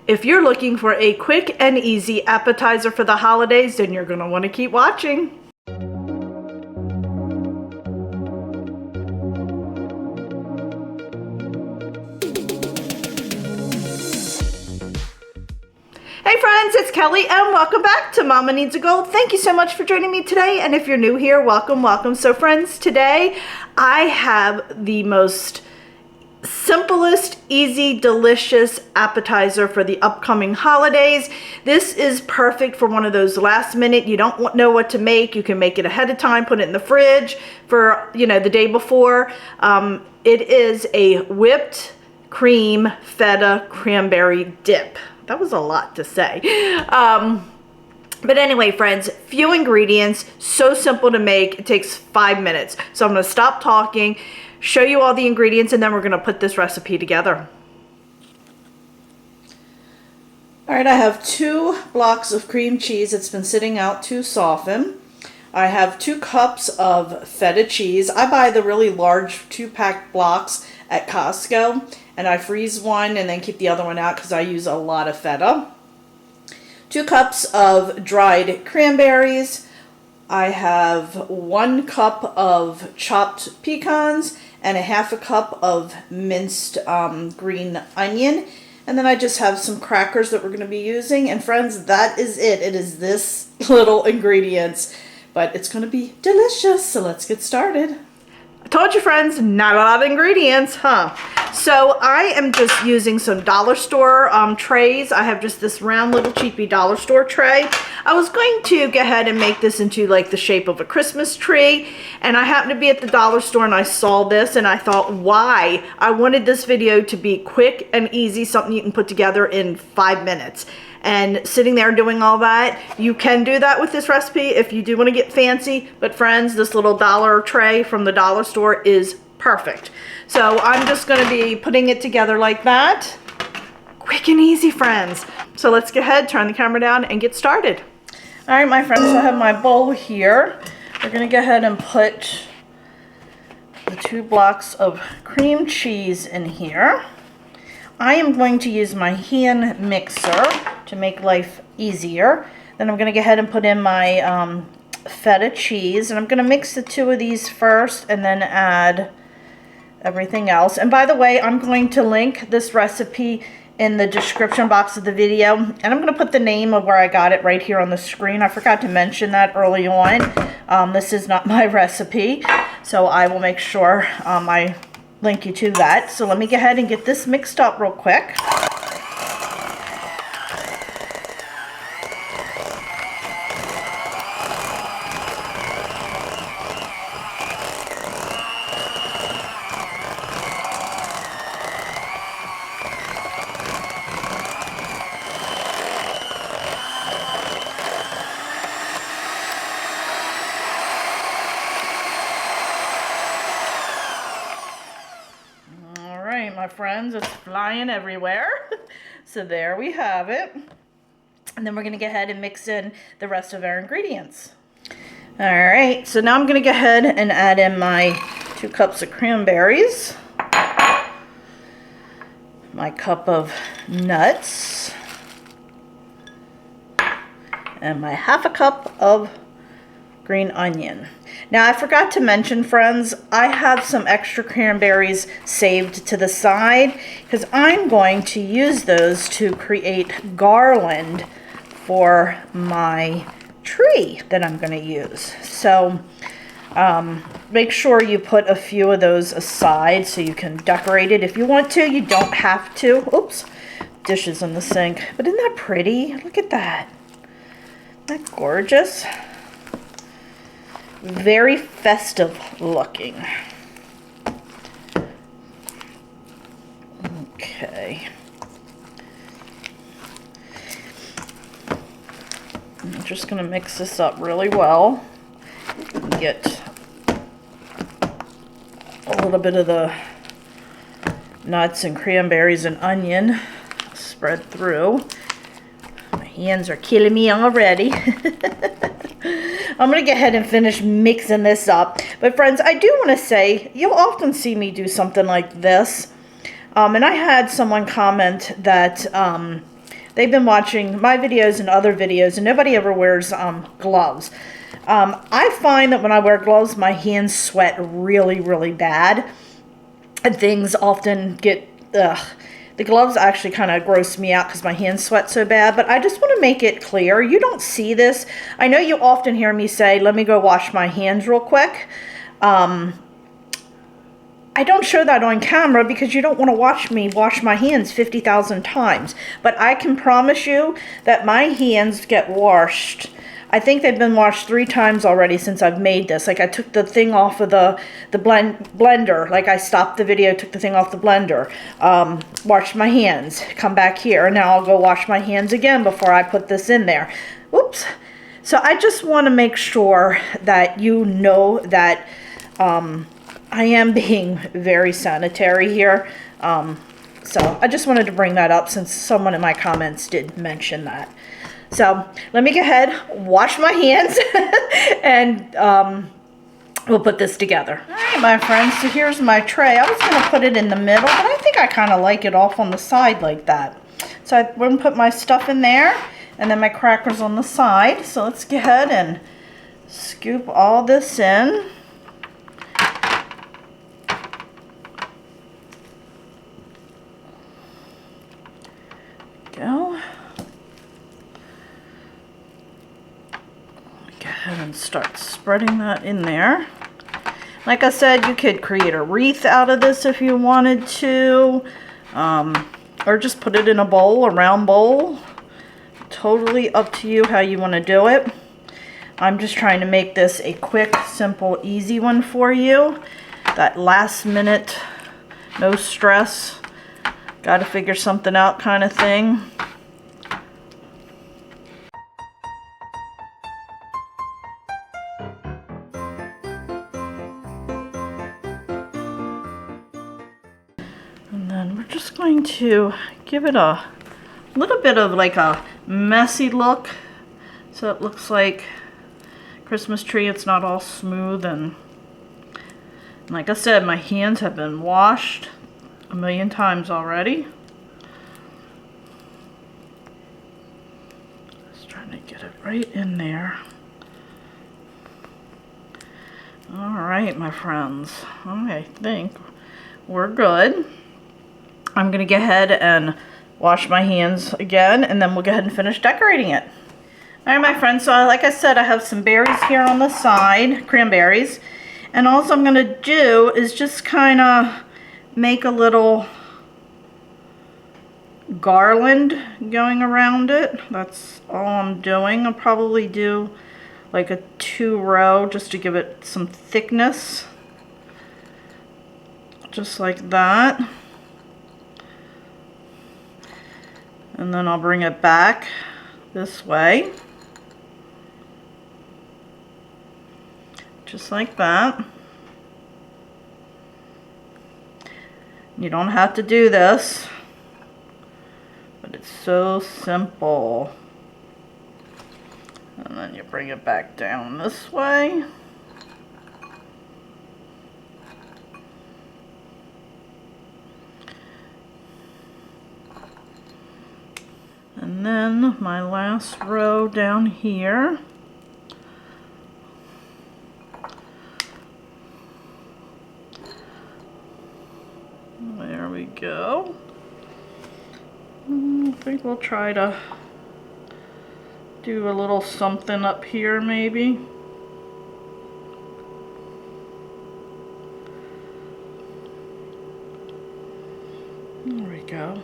If you're looking for a quick and easy appetizer for the holidays, then you're gonna wanna keep watching. Hey friends, it's Kelly and welcome back to Mama Needs a Goal. Thank you so much for joining me today, and if you're new here, welcome, welcome. So friends, today I have the most simplest, easy, delicious appetizer for the upcoming holidays. This is perfect for one of those last minute, you don't know what to make, you can make it ahead of time, put it in the fridge for, the day before. It is a whipped cream feta cranberry dip. That was a lot to say. But anyway, friends, few ingredients, so simple to make. It takes 5 minutes. So I'm gonna stop talking, show you all the ingredients, and then we're gonna put this recipe together. All right, I have 2 blocks of cream cheese that's been sitting out to soften. I have 2 cups of feta cheese. I buy the really large 2-pack blocks at Costco, and I freeze one and then keep the other one out because I use a lot of feta. 2 cups of dried cranberries. I have 1 cup of chopped pecans and a half a cup of minced green onion. And then I just have some crackers that we're going to be using. And friends, that is it. It is this little ingredients, but it's going to be delicious. So let's get started. I told you friends, not a lot of ingredients, huh? So I am just using some dollar store trays. I have just this round little cheapy dollar store tray. I was going to go ahead and make this into like the shape of a Christmas tree, and I happened to be at the dollar store and I saw this and I thought, why? I wanted this video to be quick and easy, something you can put together in 5 minutes. And sitting there doing all that, you can do that with this recipe if you do want to get fancy. But friends, this little dollar tray from the dollar store is perfect. So I'm just going to be putting it together like that. Quick and easy, friends. So let's go ahead, turn the camera down, and get started. All right, my friends, I have my bowl here. We're going to go ahead and put the 2 blocks of cream cheese in here. I am going to use my hand mixer to make life easier. Then I'm going to go ahead and put in my feta cheese, and I'm going to mix the 2 of these first and then add everything else. And by the way, I'm going to link this recipe in the description box of the video, and I'm going to put the name of where I got it right here on the screen. I forgot to mention that early on. This is not my recipe, so I will make sure I link you to that. So let me go ahead and get this mixed up real quick. My friends, it's flying everywhere. So there we have it. And then we're going to go ahead and mix in the rest of our ingredients. All right, so now I'm going to go ahead and add in my 2 cups of cranberries, my cup of nuts, and my half a cup of green onion. Now, I forgot to mention, friends, I have some extra cranberries saved to the side because I'm going to use those to create garland for my tree that I'm going to use. So make sure you put a few of those aside so you can decorate it if you want to. You don't have to. Oops, dishes in the sink. But isn't that pretty? Look at that. Isn't that gorgeous? Very festive looking. Okay. I'm just going to mix this up really well. Get a little bit of the nuts and cranberries and onion spread through. My hands are killing me already. I'm going to go ahead and finish mixing this up. But friends, I do want to say, you'll often see me do something like this. And I had someone comment that they've been watching my videos and other videos, and nobody ever wears gloves. I find that when I wear gloves, my hands sweat really, really bad. And things often get, the gloves actually kind of gross me out because my hands sweat so bad. But I just want to make it clear, you don't see this. I know you often hear me say, let me go wash my hands real quick. I don't show that on camera because you don't want to watch me wash my hands 50,000 times. But I can promise you that my hands get washed. I think they've been washed 3 times already since I've made this. Like I took the thing off of the blender. Like I stopped the video, took the thing off the blender. Washed my hands, come back here. Now I'll go wash my hands again before I put this in there. Oops. So I just want to make sure that you know that I am being very sanitary here. So I just wanted to bring that up since someone in my comments did mention that. So let me go ahead, wash my hands, and we'll put this together. All right, my friends, so here's my tray. I was going to put it in the middle, but I think I kind of like it off on the side like that. So I'm going to put my stuff in there, and then my crackers on the side. So let's go ahead and scoop all this in. Go. Go ahead and start spreading that in there. Like I said, you could create a wreath out of this if you wanted to, or just put it in a bowl, a round bowl. Totally up to you how you want to do it. I'm just trying to make this a quick, simple, easy one for you. That last minute, no stress, got to figure something out kind of thing. And then we're just going to give it a little bit of like a messy look. So it looks like Christmas tree. It's not all smooth, and like I said, my hands have been washed a million times already. Just trying to get it right in there. All right, my friends, I think we're good. I'm gonna go ahead and wash my hands again, and then we'll go ahead and finish decorating it. All right, my friends, so like I said, I have some berries here on the side, cranberries. And all I'm going to do is just kind of make a little garland going around it. That's all I'm doing. I'll probably do like a 2-row just to give it some thickness. Just like that. And then I'll bring it back this way. Just like that. You don't have to do this, but it's so simple. And then you bring it back down this way. And then my last row down here. There we go. I think we'll try to do a little something up here maybe. There we go.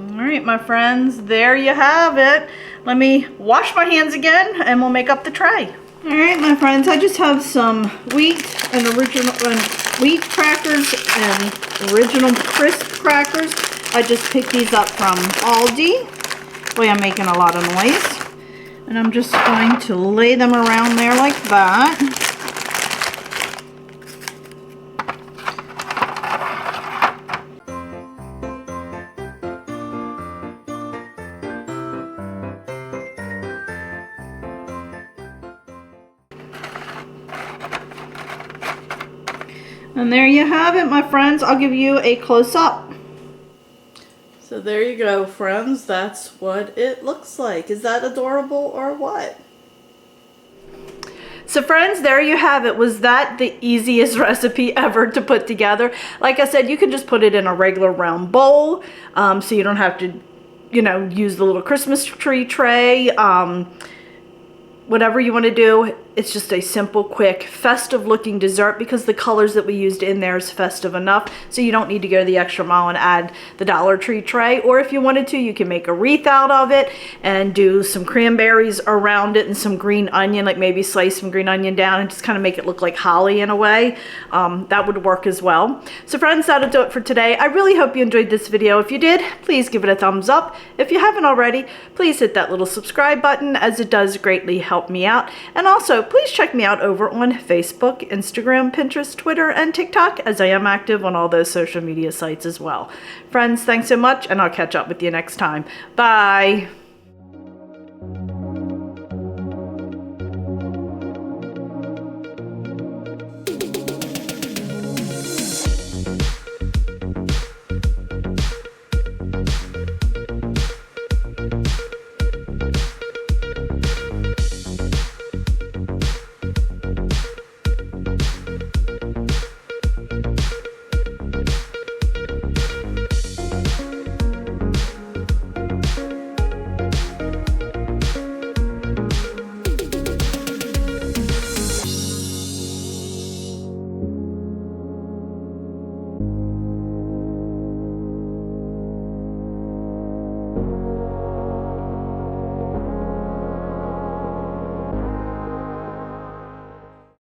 Alright, my friends, there you have it. Let me wash my hands again and we'll make up the tray. Alright, my friends, I just have some wheat crackers and original crisp crackers. I just picked these up from Aldi. Boy, I'm making a lot of noise. And I'm just going to lay them around there like that. And there you have it, my friends. I'll give you a close-up. So there you go, friends. That's what it looks like. Is that adorable or what? So friends, there you have it. Was that the easiest recipe ever to put together? Like I said, you can just put it in a regular round bowl, so you don't have to, you know, use the little Christmas tree tray. Whatever you want to do, it's just a simple, quick, festive looking dessert because the colors that we used in there is festive enough, so you don't need to go the extra mile and add the Dollar Tree tray. Or if you wanted to, you can make a wreath out of it and do some cranberries around it and some green onion, like maybe slice some green onion down and just kind of make it look like holly in a way. That would work as well. So friends, that'll do it for today. I really hope you enjoyed this video. If you did, please give it a thumbs up. If you haven't already, please hit that little subscribe button, as it does greatly help me out. And also, please check me out over on Facebook, Instagram, Pinterest, Twitter, and TikTok, as I am active on all those social media sites as well. Friends, thanks so much, and I'll catch up with you next time. Bye.